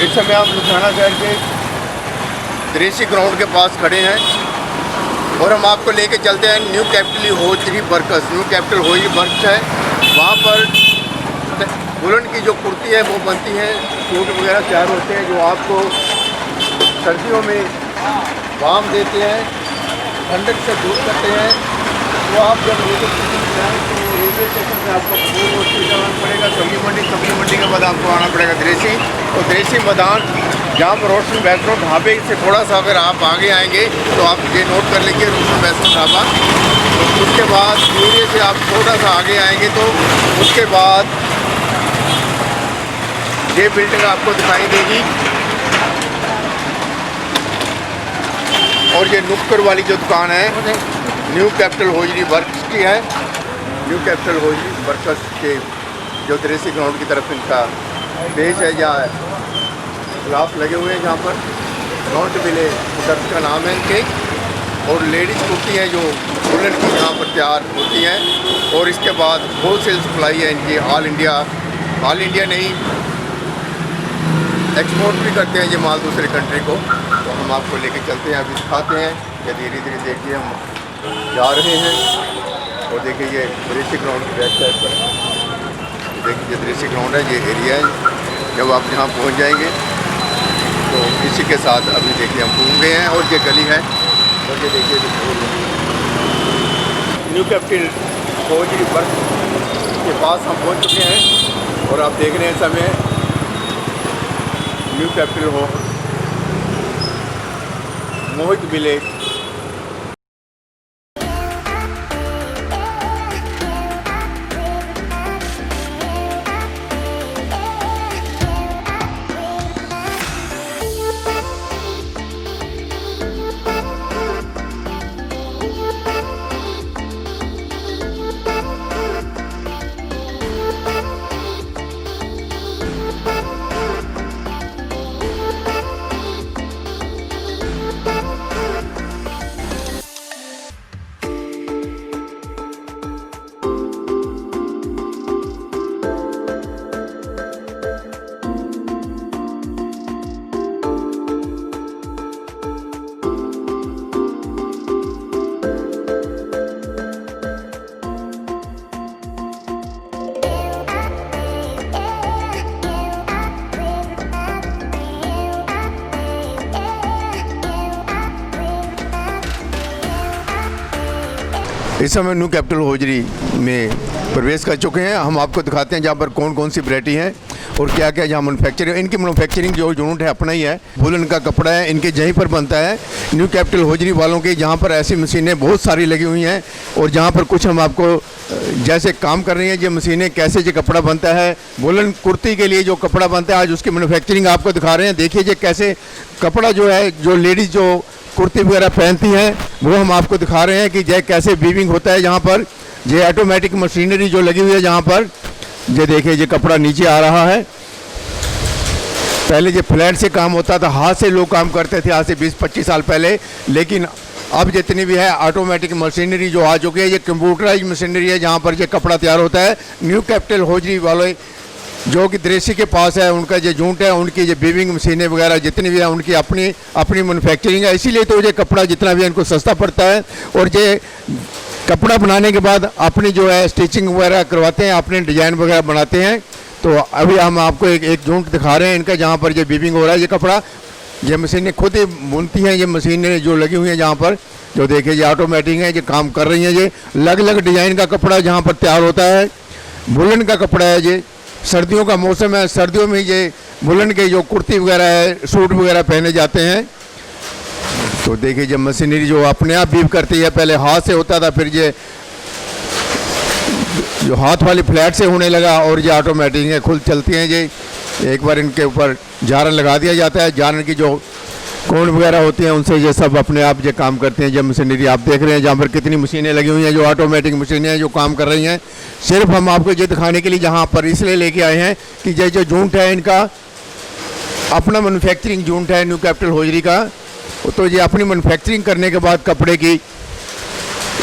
इस समय आप लुधियाना शहर के दृश्य ग्राउंड के पास खड़े हैं और हम आपको लेके चलते हैं new capital hosiery workers. New capital hosiery works है, वहाँ पर वुलन की जो कुर्ती है वो बनती है, सूट वगैरह तैयार होते हैं जो आपको सर्दियों में वाम देते हैं, ठंडक से दूर करते हैं। तो आप जब रेलवे स्टेशन जाएँ तो रेलवे स्टेशन से आपको फूल रोड जाना पड़ेगा, सब्जी मंडी के बाद आपको आना पड़ेगा दृश्य। तो दृश्य मैदान जहाँ पर रोशन वैष्णो ढाबे से थोड़ा सा अगर आप आगे आएंगे तो आप ये नोट कर लीजिए रोशन वैष्णो ढाबा। तो उसके बाद धीरे से आप थोड़ा सा आगे आएंगे तो उसके बाद ये बिल्डिंग आपको दिखाई देगी और ये नुक्कड़ वाली जो दुकान है न्यू कैपिटल होजरी वर्क्स की है। न्यू कैपिटल होजरी वर्कर्स के जो दृश्य ग्राउंड की तरफ इनका पेज है, जहाँ ग्लास लगे हुए हैं, जहाँ पर नॉट मिले प्रोडक्ट का नाम है इनके। और लेडीज़ कुर्ती है जो वुलन की यहाँ पर तैयार होती हैं और इसके बाद होलसेल सप्लाई है इनकी ऑल इंडिया नहीं, एक्सपोर्ट भी करते हैं ये माल दूसरे कंट्री को। तो हम आपको लेके चलते हैं, अभी दिखाते हैं कि धीरे धीरे देखिए हम जा रहे हैं। और देखिए ये दृश्य ग्राउंड की बैक साइड पर देखिए ये दृश्य ग्राउंड है, ये एरिया है। जब आप यहाँ पहुँच जाएंगे तो इसी के साथ अभी देखिए हम घूम गए हैं और ये गली है और ये देखिए न्यू कैपिटल होजरी वर्क के पास हम पहुँच चुके हैं और आप देख रहे हैं समय न्यू कैपिटल हो मोहित विलेज। इस समय न्यू कैपिटल होजरी में प्रवेश कर चुके हैं। हम आपको दिखाते हैं जहाँ पर कौन कौन सी वैरायटी है और क्या क्या जहाँ मैनुफैक्चरिंग। इनकी मैनुफैक्चरिंग जो यूनिट है अपना ही है, वुलन का कपड़ा है, इनके यहीं पर बनता है न्यू कैपिटल होजरी वालों के। जहाँ पर ऐसी मशीनें बहुत सारी लगी हुई हैं और जहाँ पर कुछ हम आपको जैसे काम कर रही हैं ये मशीनें, कैसे ये कपड़ा बनता है, वुलन कुर्ती के लिए जो कपड़ा बनता है आज उसकी मैनुफैक्चरिंग आपको दिखा रहे हैं। देखिए ये कैसे कपड़ा जो है, जो लेडीज़ जो कुर्ती वगैरह पहनती हैं वो हम आपको दिखा रहे हैं कि ये कैसे वीविंग होता है। जहाँ पर ये ऑटोमेटिक मशीनरी जो लगी हुई है, जहाँ पर ये देखिए ये कपड़ा नीचे आ रहा है। पहले ये फ्लैट से काम होता था, हाथ से लोग काम करते थे आज से 20-25 साल पहले, लेकिन अब जितनी भी है ऑटोमेटिक मशीनरी जो आ चुकी है, ये कंप्यूटराइज मशीनरी है जहाँ पर ये कपड़ा तैयार होता है। न्यू कैपिटल होजरी वाले जो कि दृश्य के पास है, उनका जो यूनिट है, उनकी जो वीविंग मशीनें वगैरह जितनी भी है उनकी अपनी मैनुफैक्चरिंग है। इसीलिए तो ये कपड़ा जितना भी है इनको सस्ता पड़ता है और ये कपड़ा बनाने के बाद अपनी जो है स्टिचिंग वगैरह करवाते हैं, अपने डिज़ाइन वगैरह बनाते हैं। तो अभी हम आपको एक यूनिट दिखा रहे हैं इनका, जहाँ पर ये वीविंग हो रहा है। ये कपड़ा ये मशीनें खुद ही बुनती हैं, ये मशीनें जो लगी हुई हैं जहाँ पर, जो देखिए ये ऑटोमेटिक है, ये काम कर रही हैं। ये अलग अलग डिज़ाइन का कपड़ा जहाँ पर तैयार होता है, वुलन का कपड़ा है। ये सर्दियों का मौसम है, सर्दियों में ये वुलन के जो कुर्ती वगैरह है, सूट वगैरह पहने जाते हैं। तो देखिए जब मशीनरी जो अपने आप वीव करती है, पहले हाथ से होता था, फिर ये जो हाथ वाली फ्लैट से होने लगा और ये ऑटोमेटिक है, खुद चलती हैं। ये एक बार इनके ऊपर जारन लगा दिया जाता है, जारन की जो कोण वगैरह होती हैं उनसे ये सब अपने आप ये काम करते हैं। जब मशीनरी आप देख रहे हैं जहाँ पर कितनी मशीनें लगी हुई हैं, जो ऑटोमेटिक मशीनें हैं जो काम कर रही हैं। सिर्फ हम आपको ये दिखाने के लिए जहाँ पर इसलिए लेके आए हैं कि ये जो यूनिट है इनका अपना मैन्युफैक्चरिंग यूनिट है न्यू कैपिटल होजरी का। तो ये अपनी मैन्युफैक्चरिंग करने के बाद कपड़े की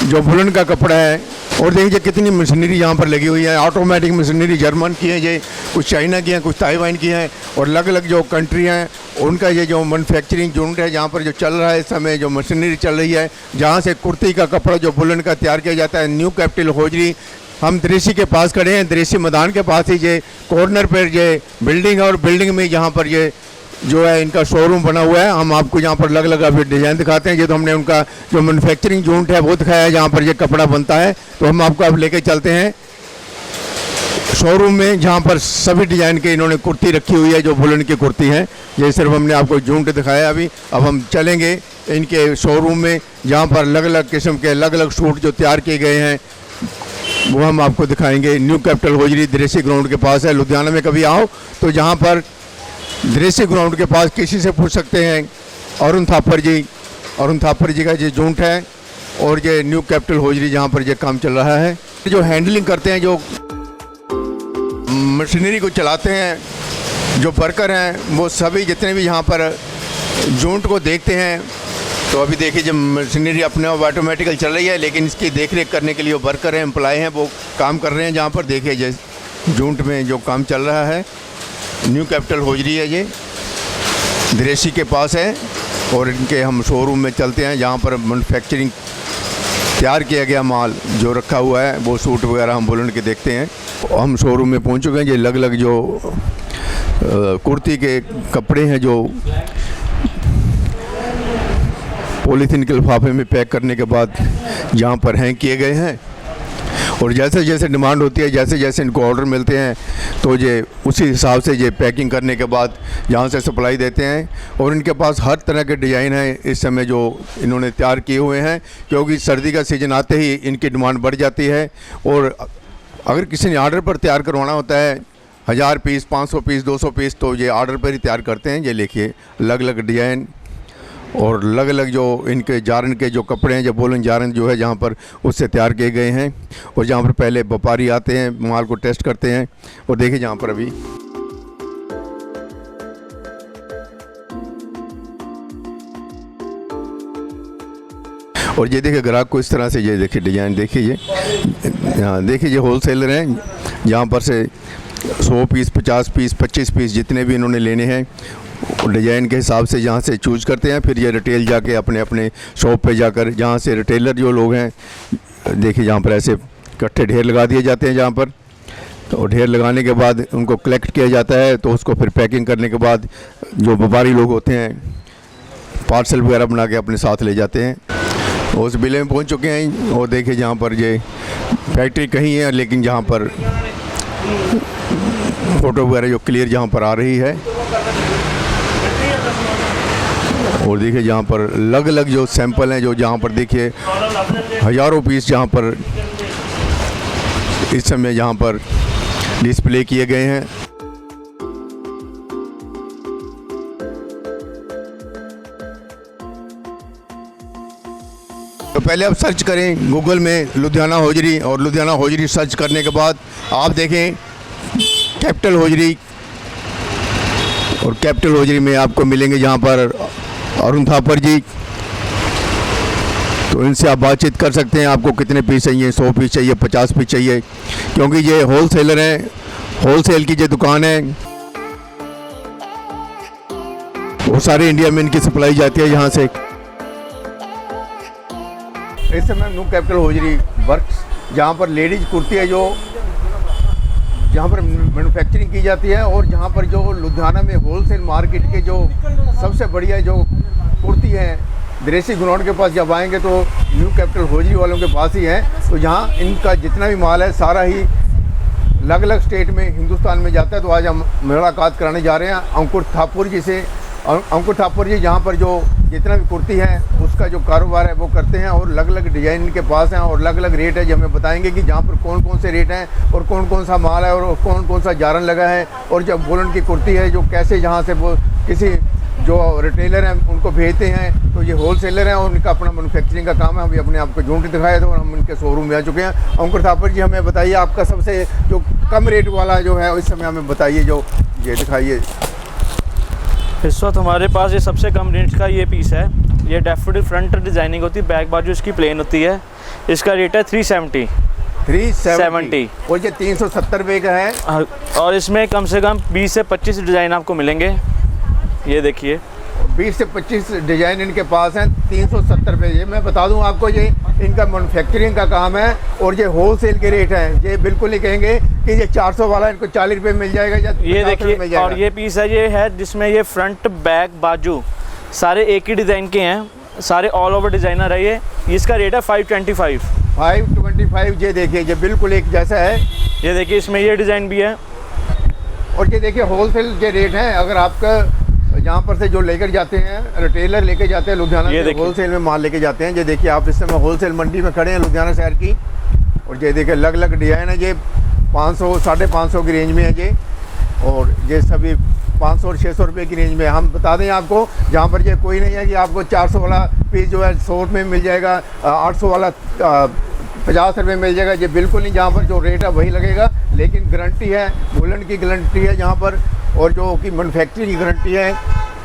जो वुलन का कपड़ा है और देखिए कितनी मशीनरी यहाँ पर लगी हुई है, ऑटोमेटिक मशीनरी जर्मन की है, ये कुछ चाइना की हैं, कुछ ताइवान की हैं, और अलग अलग जो कंट्री हैं उनका ये जो मैन्युफैक्चरिंग यूनिट है जहाँ पर जो चल रहा है इस समय, जो मशीनरी चल रही है, जहाँ से कुर्ती का कपड़ा जो वुलन का तैयार किया जाता है। न्यू कैपिटल हौजरी, हम दृश्य के पास खड़े हैं, दृश्य मैदान के पास ही ये कॉर्नर पर ये बिल्डिंग है, और बिल्डिंग में यहाँ पर ये जो है इनका शोरूम बना हुआ है। हम आपको यहाँ पर अलग अलग अभी डिज़ाइन दिखाते हैं। ये तो हमने उनका जो मैन्युफैक्चरिंग यूनिट है वो दिखाया है जहाँ पर ये कपड़ा बनता है। तो हम आपको अब लेके चलते हैं शोरूम में, जहाँ पर सभी डिज़ाइन के इन्होंने कुर्ती रखी हुई है, जो वुलन की कुर्ती है। ये सिर्फ हमने आपको यूनिट दिखाया अभी। अब हम चलेंगे इनके शोरूम में, जहाँ पर अलग अलग किस्म के अलग अलग सूट जो तैयार किए गए हैं वो हम आपको दिखाएंगे। न्यू कैपिटल हौजरी दृश्य ग्राउंड के पास है। लुधियाना में कभी आओ तो जहाँ पर दृश्य ग्राउंड के पास किसी से पूछ सकते हैं, अरुण थापर जी का ये यूनिट है, और ये न्यू कैपिटल हौजरी जहाँ पर ये काम चल रहा है। जो हैंडलिंग करते हैं, जो मशीनरी को चलाते हैं, जो वर्कर हैं, वो सभी जितने भी यहाँ पर यूनिट को देखते हैं। तो अभी देखिए जब मशीनरी अपने ऑटोमेटिकल चल रही है, लेकिन इसकी देखरेख करने के लिए वो वर्कर हैं, एम्प्लॉय हैं, वो काम कर रहे हैं। जहाँ पर देखिए जैसे यूनिट में जो काम चल रहा है, न्यू कैपिटल हौजरी है, ये दृश्य के पास है। और इनके हम शोरूम में चलते हैं जहाँ पर मैन्युफैक्चरिंग तैयार किया गया माल जो रखा हुआ है, वो सूट वगैरह हम वुलन के देखते हैं। हम शोरूम में पहुँच चुके हैं। ये अलग अलग जो कुर्ती के कपड़े हैं जो पॉलीथीन के लिफाफे में पैक करने के बाद यहाँ पर हैंग किए गए हैं, और जैसे जैसे डिमांड होती है, जैसे जैसे इनको ऑर्डर मिलते हैं, तो ये उसी हिसाब से ये पैकिंग करने के बाद यहाँ से सप्लाई देते हैं। और इनके पास हर तरह के डिज़ाइन हैं इस समय जो इन्होंने तैयार किए हुए हैं, क्योंकि सर्दी का सीज़न आते ही इनकी डिमांड बढ़ जाती है। और अगर किसी ने ऑर्डर पर तैयार करवाना होता है 1000 पीस, 500 पीस, 200 पीस, तो ये ऑर्डर पर ही तैयार करते हैं। ये लिखिए अलग अलग डिज़ाइन और अलग अलग जो इनके जारन के जो कपड़े हैं, जो वुलन जारन जो है जहाँ पर उससे तैयार किए गए हैं। और जहाँ पर पहले व्यापारी आते हैं, माल को टेस्ट करते हैं। और देखिए जहाँ पर अभी और ये देखिए ग्राहक को इस तरह से, ये देखिए डिज़ाइन देखिए, ये देखिए ये होलसेलर हैं, जहाँ पर से 100 पीस, 50 पीस, 25 पीस जितने भी इन्होंने लेने हैं डिज़ाइन के हिसाब से यहाँ से चूज करते हैं। फिर ये रिटेल जाके अपने अपने शॉप पे जाकर, जहाँ से रिटेलर जो लोग हैं, देखिए जहाँ पर ऐसे इकट्ठे ढेर लगा दिए जाते हैं जहाँ पर। तो ढेर लगाने के बाद उनको कलेक्ट किया जाता है, तो उसको फिर पैकिंग करने के बाद जो व्यापारी लोग होते हैं पार्सल वगैरह बना के अपने साथ ले जाते हैं। उस बिले में पहुँच चुके हैं। और देखिए जहाँ पर ये फैक्ट्री कहीं है, लेकिन जहाँ पर फ़ोटो वगैरह जो क्लियर जहाँ पर आ रही है। और देखिए जहाँ पर अलग अलग जो सैंपल हैं, जो जहाँ पर देखिए हज़ारों पीस जहाँ पर इस समय जहाँ पर डिस्प्ले किए गए हैं। तो पहले आप सर्च करें गूगल में लुधियाना हौजरी, और लुधियाना हौजरी सर्च करने के बाद आप देखें कैपिटल हौजरी, और कैपिटल हौजरी में आपको मिलेंगे जहाँ पर अरुण थापर जी। तो इनसे आप बातचीत कर सकते हैं। आपको कितने पीस चाहिए, 100 पीस चाहिए, 50 पीस चाहिए, क्योंकि ये होलसेलर हैं, होलसेल की ये दुकान है। वो सारे इंडिया में इनकी सप्लाई जाती है यहाँ से। इस समय न्यू कैपिटल हौजरी वर्क्स, जहाँ पर लेडीज कुर्ती है, जो जहाँ पर मैन्युफैक्चरिंग की जाती है, और जहाँ पर जो लुधियाना में होलसेल मार्केट के जो सबसे बढ़िया जो कुर्ती है, दृश्य ग्राउंड के पास जब आएंगे तो न्यू कैपिटल हौजरी वालों के पास ही है। तो यहाँ इनका जितना भी माल है सारा ही अलग अलग स्टेट में, हिंदुस्तान में जाता है। तो आज हम मुलाकात कराने जा रहे हैं अंकुर थापुर जी से। अंकुर थापुर जी जहाँ पर जो जितना भी कुर्ती है उसका जो कारोबार है वो करते हैं, और अलग अलग डिज़ाइन इनके पास हैं, और अलग अलग रेट है। जो हमें बताएंगे कि जहाँ पर कौन कौन से रेट हैं, और कौन कौन सा माल है, और कौन कौन सा जारन लगा है, और जब वुलन की कुर्ती है जो कैसे जहाँ से वो किसी जो रिटेलर हैं उनको भेजते हैं। तो ये होलसेलर हैं और उनका अपना मैन्युफैक्चरिंग का काम है। अभी अपने आपको यूनिट दिखाया था, और हम इनके शोरूम में आ चुके हैं। अंकुर थापर जी, हमें बताइए आपका सबसे जो कम रेट वाला जो है इस समय हमें बताइए, जो ये दिखाइए। इस वक्त हमारे पास ये सबसे कम रेंज का ये पीस है। ये डैफोडिल फ्रंट डिज़ाइनिंग होती है, बैक बाजू इसकी प्लेन होती है। इसका रेट है 370। 370 और ये 370 रुपये का है। और इसमें कम से कम 20 से 25 डिज़ाइन आपको मिलेंगे। ये देखिए 20 से 25 डिजाइन इनके पास हैं। 370 रुपये। ये मैं बता दूं आपको, ये इनका मैन्युफैक्चरिंग का काम है और ये होलसेल के रेट हैं। ये बिल्कुल नहीं कहेंगे कि ये 400 वाला इनको 40 रुपये मिल जाएगा या ये 50 रुपये मिल देखिए। जाएगा। और ये पीस है, ये है जिसमें ये फ्रंट बैक बाजू सारे एक ही डिज़ाइन के हैं, सारे ऑल ओवर डिज़ाइनर है ये। इसका रेट है 525। 525। ये देखिए ये बिल्कुल एक जैसा है। ये देखिए इसमें ये डिज़ाइन भी है। और ये देखिए होलसेल के रेट हैं। अगर आपका यहाँ पर से जो लेकर जाते हैं रिटेलर लेके जाते हैं लुधियाना से, होलसेल में माल लेके जाते हैं। ये देखिए आप इस समय होलसेल मंडी में खड़े हैं लुधियाना शहर की। और ये देखिए अलग अलग डिज़ाइन है। ये 500 550 की रेंज में है ये। और ये सभी 500 और 600 रुपये की रेंज में। हम बता दें आपको, जहाँ पर ये कोई नहीं है कि आपको 400 वाला पीस जो है 100 में मिल जाएगा, 800 वाला 50 रुपये मिल जाएगा। ये बिल्कुल नहीं, जहाँ पर जो रेट है वही लगेगा। लेकिन गारंटी है, वुलन की गारंटी है यहाँ पर, और जो कि मैन्युफैक्चरिंग की गारंटी है।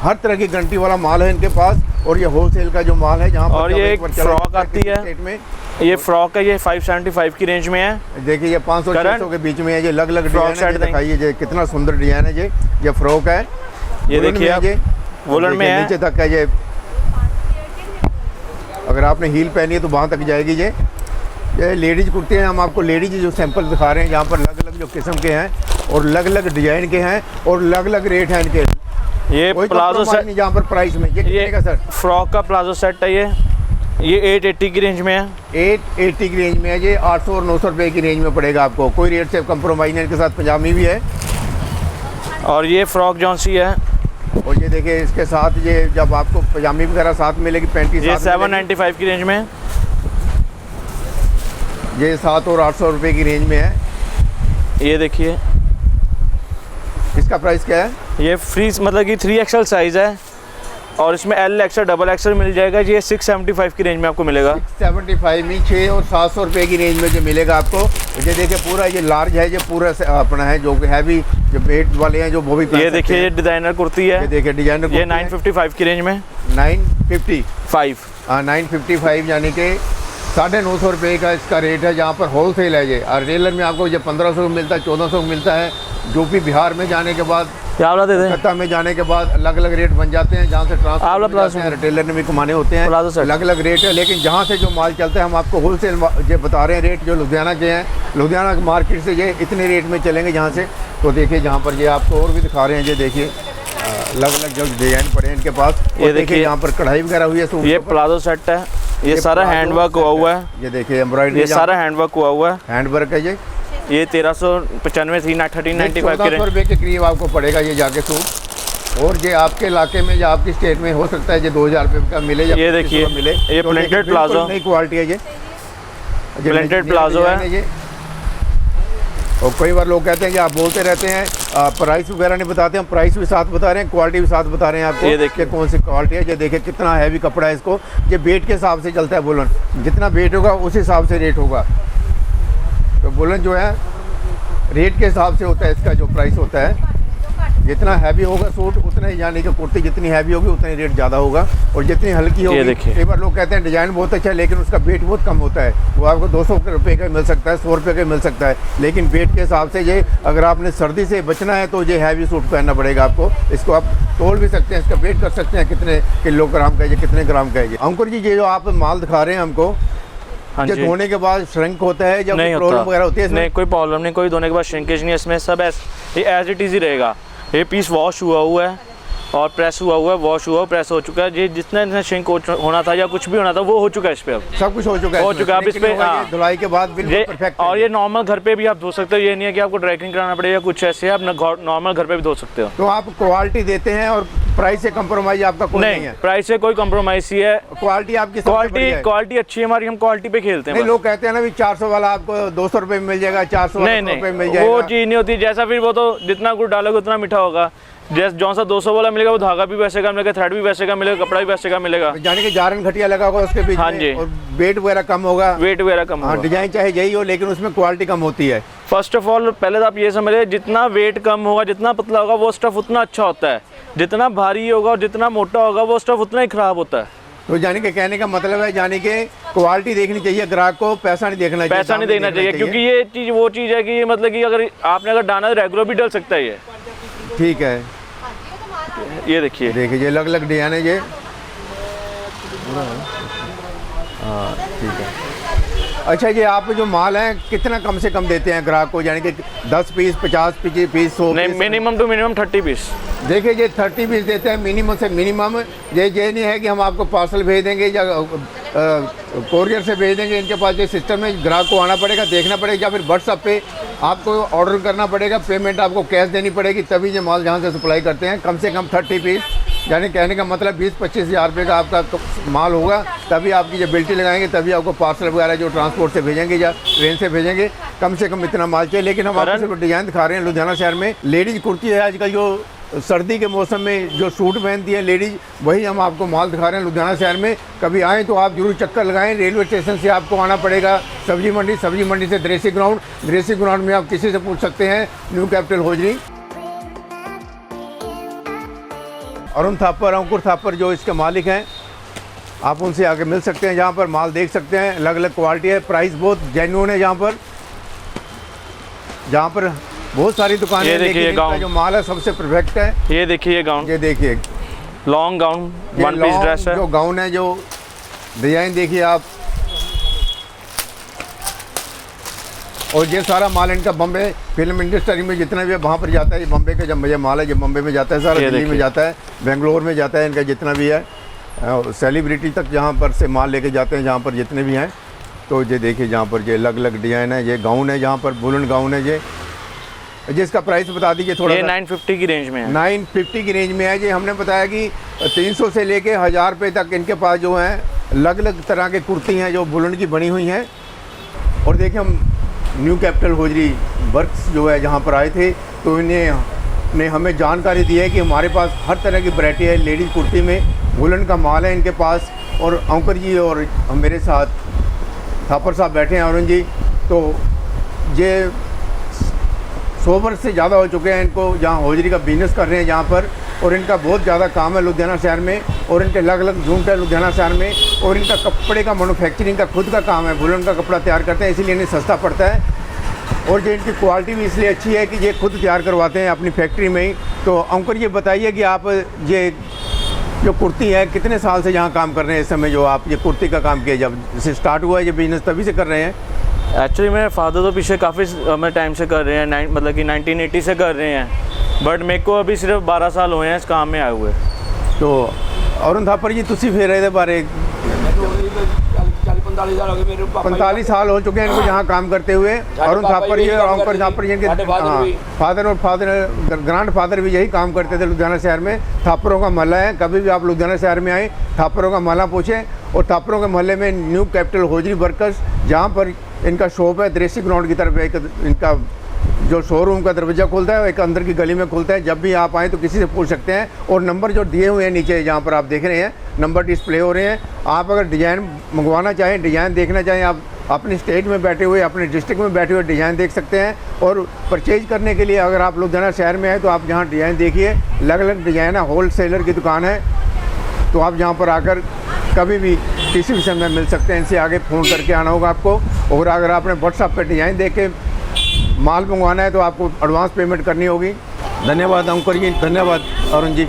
हर तरह की गारंटी वाला माल है इनके पास। और ये होलसेल का जो माल है जहाँ पर। और ये एक फ्रॉक आती है, ये फ्रॉक है, ये 575 की रेंज में है। देखिए ये 500-600 के बीच में है। ये अलग अलग डिजाइन है। दिखाइए ये कितना सुंदर डिजाइन है। ये फ्रॉक है। ये देखिए आप, वुलन में है, नीचे तक है ये। अगर आपने हील पहनी है तो वहाँ तक जाएगी। ये लेडीज कुर्ते हैं। हम आपको लेडीज जो सैंपल दिखा रहे हैं, यहाँ पर अलग अलग जो किस्म के हैं और अलग अलग डिजाइन के हैं और अलग अलग रेट हैं इनके। ये प्लाजो सेट नहीं जहाँ पर प्राइस में। ये कितने का सर? फ्रॉक का प्लाजो सेट है ये 880 की रेंज में है। 880 की रेंज में है। ये 800 और 900 रुपये की रेंज में पड़ेगा आपको। कोई रेट से कम्प्रोमाइज़ नहीं। इनके साथ पजामी भी है। और ये फ्रॉक जौन सी है। और ये देखिए इसके साथ ये जब आपको पजामी वगैरह साथ मिलेगी, पैंटी ये 795 की रेंज में है। ये 700 और 800 रुपये की रेंज में है। ये देखिए इसका प्राइस क्या है? ये फ्री मतलब कि 3XL साइज़ है और इसमें L XL डबल XL मिल जाएगा। ये 675 की रेंज में आपको मिलेगा। 675 में 600 और 700 रुपये की रेंज में जो मिलेगा आपको। ये देखिए पूरा ये लार्ज है। ये पूरा अपना है जो हैवी जो वेट वाले हैं जो वो भी। ये देखिए ये डिज़ाइनर कुर्ती है। ये देखिए डिजाइनर। ये 955 की रेंज में। 955। हाँ 955 यानी कि 950 रुपये का इसका रेट है। जहाँ पर होलसेल है ये। और रिटेलर में आपको ये 1500 को मिलता है, 1400 को मिलता है। यूपी बिहार में जाने के बाद, कलकत्ता में जाने के बाद अलग अलग रेट बन जाते हैं। जहाँ से ट्रांसपोर्ट हैं रिटेलर ने भी कमाने होते हैं, अलग अलग रेट है। लेकिन जहाँ से जो माल चलता है हम आपको होलसेल ये बता रहे हैं रेट जो लुधियाना के हैं। लुधियाना मार्केट से ये इतने रेट में चलेंगे जहाँ से। तो देखिए जहाँ पर ये आपको और भी दिखा रहे हैं। ये देखिए अलग अलग जो डिजाइन पड़े हैं इनके पास। ये देखिए यहाँ पर कढ़ाई वगैरह हुई है। ये प्लाजो सेट है। ये सारा हैंडवर्क हुआ है। ये देखिए एम्ब्रॉयडरी, ये सारा हैंडवर्क हुआ है। हैंडवर्क है ये 1395 1395 के करीब आपको पड़ेगा ये जाके सूट। और ये आपके इलाके में या आपकी स्टेट में हो सकता है ये 2000 रुपये का मिले या ये देखिए मिले। ये प्रिंटेड प्लाजो, नई क्वालिटी है ये प्रिंटेड प्लाजो है ये। और कई बार लोग कहते हैं कि आप बोलते रहते हैं प्राइस वगैरह नहीं बताते। हम प्राइस भी साथ बता रहे हैं, क्वालिटी भी साथ बता रहे हैं आपको। ये देखिए कौन सी क्वालिटी है। ये देखिए कितना हैवी कपड़ा है। इसको ये वेट के हिसाब से चलता है वुलन। जितना वेट होगा उस हिसाब से रेट होगा। तो वुलन जो है रेट के हिसाब से होता है। इसका जो प्राइस होता है, जितना हैवी होगा सूट उतना ही, यानी कि कुर्ती जितनी हैवी होगी उतना ही रेट ज़्यादा होगा। और जितनी हल्की होगी, कई बार लोग कहते हैं डिज़ाइन बहुत अच्छा है लेकिन उसका वेट बहुत कम होता है। वो आपको 200 रुपये का मिल सकता है, 100 रुपये का मिल सकता है। लेकिन वेट के हिसाब से ये, अगर आपने सर्दी से बचना है तो ये हैवी सूट पहनना पड़ेगा आपको। इसको आप तोल भी सकते हैं, इसका वेट कर सकते हैं कितने किलोग्राम का है, कितने ग्राम का है ये। अंकुर जी ये जो आप माल दिखा रहे हैं हमको, ये धोने के बाद श्रिंक होता है या कोई प्रॉब्लम वगैरह होती है इसमें? नहीं, कोई प्रॉब्लम नहीं, कोई धोने के बाद श्रिंकेज नहीं है इसमें। सब ये एज इट इज़ ही रहेगा। ये पीस वॉश हुआ है और प्रेस हुआ है, वॉश हुआ, प्रेस हो चुका है। ये जितना श्रिंक होना था या कुछ भी होना था वो हो चुका है इस पे। अब सब कुछ हो चुका है, अब इस पे धुलाई के बाद बिल्कुल परफेक्ट। और ये नॉर्मल घर पे भी आप धो सकते हो। ये नहीं है कि आपको ड्राई क्लीन कराना पड़ेगा कुछ ऐसे। आप नॉर्मल घर पे भी धो सकते हो। तो आप क्वालिटी देते हैं और प्राइस से कम्प्रोमाइज आपका कोई नहीं है? प्राइस से कोई कम्प्रोमाइज ही है। क्वालिटी आपकी क्वालिटी अच्छी है हमारी। हम क्वालिटी पे खेलते हैं। लोग कहते हैं ना भी 400 वाला आपको 200 रुपये में मिल जाएगा, 400 रुपये मिल जाएगा। वो चीज़ नहीं होती। जैसा फिर वो तो जितना गुड़ डालोगे उतना मीठा होगा। जैसे जौन सा 200 वाला मिलेगा वो धागा भी वैसे का मिलेगा, थ्रेड भी वैसे का मिलेगा, कपड़ा भी वैसे का मिलेगा। यानी कि जारन घटिया लगा होगा उसके बीच। हाँ जी। और वेट वगैरह कम होगा। वेट वगैरह कम होगा। डिजाइन चाहे यही हो लेकिन उसमें क्वालिटी कम होती है। फर्स्ट ऑफ ऑल पहले तो आप ये समझिए, जितना वेट कम होगा, जितना पतला होगा वो स्टफ उतना अच्छा होता है। जितना भारी होगा और जितना मोटा होगा वो स्टफ उतना ही खराब होता है। तो यानी कि कहने का मतलब है, यानी कि क्वालिटी देखनी चाहिए ग्राहक को, पैसा नहीं देखना चाहिए, पैसा नहीं दाम देखना चाहिए, क्योंकि ये चीज़ वो चीज़ है कि ये मतलब कि अगर आपने अगर डाना रेगुलर भी डल सकता है ये। ठीक है, ये देखिए ये अलग अलग डिजाइन है ये। हाँ ठीक है। अच्छा, ये आप जो माल है कितना कम से कम देते हैं ग्राहक को, यानी कि 10 पीस, 50 पीस, 100 नहीं, piece? Minimum two minimum 30 piece. देखिए ये 30 पीस देते हैं मिनिमम से मिनिमम। ये नहीं है कि हम आपको पार्सल भेज देंगे या कोरियर से भेज देंगे। इनके पास ये सिस्टम है, ग्राहक को आना पड़ेगा, देखना पड़ेगा, या फिर व्हाट्सअप पे आपको ऑर्डर करना पड़ेगा, पेमेंट आपको कैश देनी पड़ेगी, तभी ये माल जहाँ से सप्लाई करते हैं। कम से कम 30 पीस, यानी कहने का मतलब 20-25 हज़ार रुपये का आपका तो माल होगा, तभी आपकी जब बिल्टी लगाएंगे तभी आपको पार्सल वगैरह जो ट्रांसपोर्ट से भेजेंगे या ट्रेन से भेजेंगे। कम से कम इतना माल चाहिए। लेकिन हम आपको सिर्फ डिज़ाइन दिखा रहे हैं लुधियाना शहर में। लेडीज़ कुर्ती है आजकल जो सर्दी के मौसम में जो सूट पहनती है लेडीज़, वही हम आपको माल दिखा रहे हैं लुधियाना शहर में। कभी आएँ तो आप जरूर चक्कर लगाएं। रेलवे स्टेशन से आपको आना पड़ेगा सब्जी मंडी से ड्रेसिंग ग्राउंड में आप किसी से पूछ सकते हैं, new capital hosiery. Arun Thapar, Ankur Thapar जो इसके मालिक हैं, आप उनसे आके मिल सकते हैं। जहाँ पर माल देख सकते हैं, अलग अलग क्वालिटी है, प्राइस बहुत जेन्युइन है। जहाँ पर बहुत सारी दुकानें हैं, लेकिन इनका जो माल है सबसे परफेक्ट है। ये देखिए गाउन, ये देखिए long gown, one piece dress है। जो गाउन है, जो डिजाइन देखिए आप। और ये सारा माल इनका बम्बे फिल्म इंडस्ट्री में जितना भी है वहाँ पर जाता है। ये बम्बे का जब ये माल है, जब बम्बे में जाता है, सारा दिल्ली में जाता है, बेंगलोर में जाता है, इनका जितना भी है, सेलिब्रिटी तक जहाँ पर से माल लेके जाते हैं, जहाँ पर जितने भी हैं। तो ये देखिए जहाँ पर ये अलग अलग डिज़ाइन है। ये गाउन है, जहाँ पर वुलन गाउन है। ये जिसका प्राइस बता दीजिए थोड़ा। ये 950 की रेंज में है। 950 की रेंज में है। ये हमने बताया कि 300 से लेके 1000 रुपये तक इनके पास जो हैं अलग अलग तरह के कुर्ती हैं जो वुलन की बनी हुई हैं। और देखिए हम न्यू कैपिटल होजरी वर्क्स जो है जहाँ पर आए थे, तो इन्हें हमें जानकारी दी है कि हमारे पास हर तरह की वैरायटी है लेडीज़ कुर्ती में, वुलन का माल है इनके पास। और अंकर जी और मेरे साथ थापर साहब बैठे हैं, अरुण जी। तो ये 100 वर्ष से ज़्यादा हो चुके हैं इनको जहाँ होजरी का बिजनेस कर रहे हैं जहाँ पर। और इनका बहुत ज़्यादा काम है लुधियाना शहर में, और इनके अलग अलग यूनिट है लुधियाना शहर में। और इनका कपड़े का मैन्युफैक्चरिंग का खुद का काम है, वुलन का कपड़ा तैयार करते हैं, इसीलिए इन्हें सस्ता पड़ता है। और ये इनकी क्वालिटी भी इसलिए अच्छी है कि ये खुद तैयार करवाते हैं अपनी फैक्ट्री में ही। तो अंकुर ये बताइए कि आप ये जो कुर्ती है कितने साल से यहाँ काम कर रहे हैं इस समय, जो आप ये कुर्ती का काम किया जब से स्टार्ट हुआ है ये बिज़नेस, तभी से कर रहे हैं? एक्चुअली मेरे फादर तो पीछे काफ़ी टाइम से कर रहे हैं, मतलब कि 1980 से कर रहे हैं, बट मेरे को अभी सिर्फ 12 साल हुए हैं इस काम में आए हुए। तो अरुण थापर जी तुसी फिर ਇਹਦੇ बारे 45 साल हो चुके हैं इनको यहाँ काम करते हुए। अरुण थापर जी और अंकुर थापर जी के फादर ग्रैंड फादर भी यही काम करते थे लुधियाना शहर में। थापरों का महल्ला है, कभी भी आप लुधियाना शहर में आए थापरों का महल्ला पूछें। और थापरों के महल्ले में न्यू कैपिटल होजरी वर्कर्स जहाँ पर इनका शॉप है, ड्रेसिंग ग्राउंड की तरफ एक इनका जो शोरूम का दरवाज़ा खुलता है, एक अंदर की गली में खुलता है। जब भी आप आएँ तो किसी से पूछ सकते हैं। और नंबर जो दिए हुए हैं नीचे जहाँ पर आप देख रहे हैं, नंबर डिस्प्ले हो रहे हैं। आप अगर डिज़ाइन मंगवाना चाहें, डिज़ाइन देखना चाहें, आप अपनी स्टेट में बैठे हुए, अपने डिस्ट्रिक्ट में बैठे हुए डिज़ाइन देख सकते हैं। और परचेज करने के लिए अगर आप लुधियाना शहर में आए तो आप जहाँ डिज़ाइन देखिए, अलग अलग डिज़ाइन है, होल सेलर की दुकान है। तो आप जहाँ पर आकर कभी भी किसी भी समय मिल सकते हैं। इनसे आगे फ़ोन करके आना होगा आपको। और अगर आपने व्हाट्सएप पर डिज़ाइन देख के माल मंगवाना है तो आपको एडवांस पेमेंट करनी होगी। धन्यवाद अंकुर जी, धन्यवाद अरुण जी।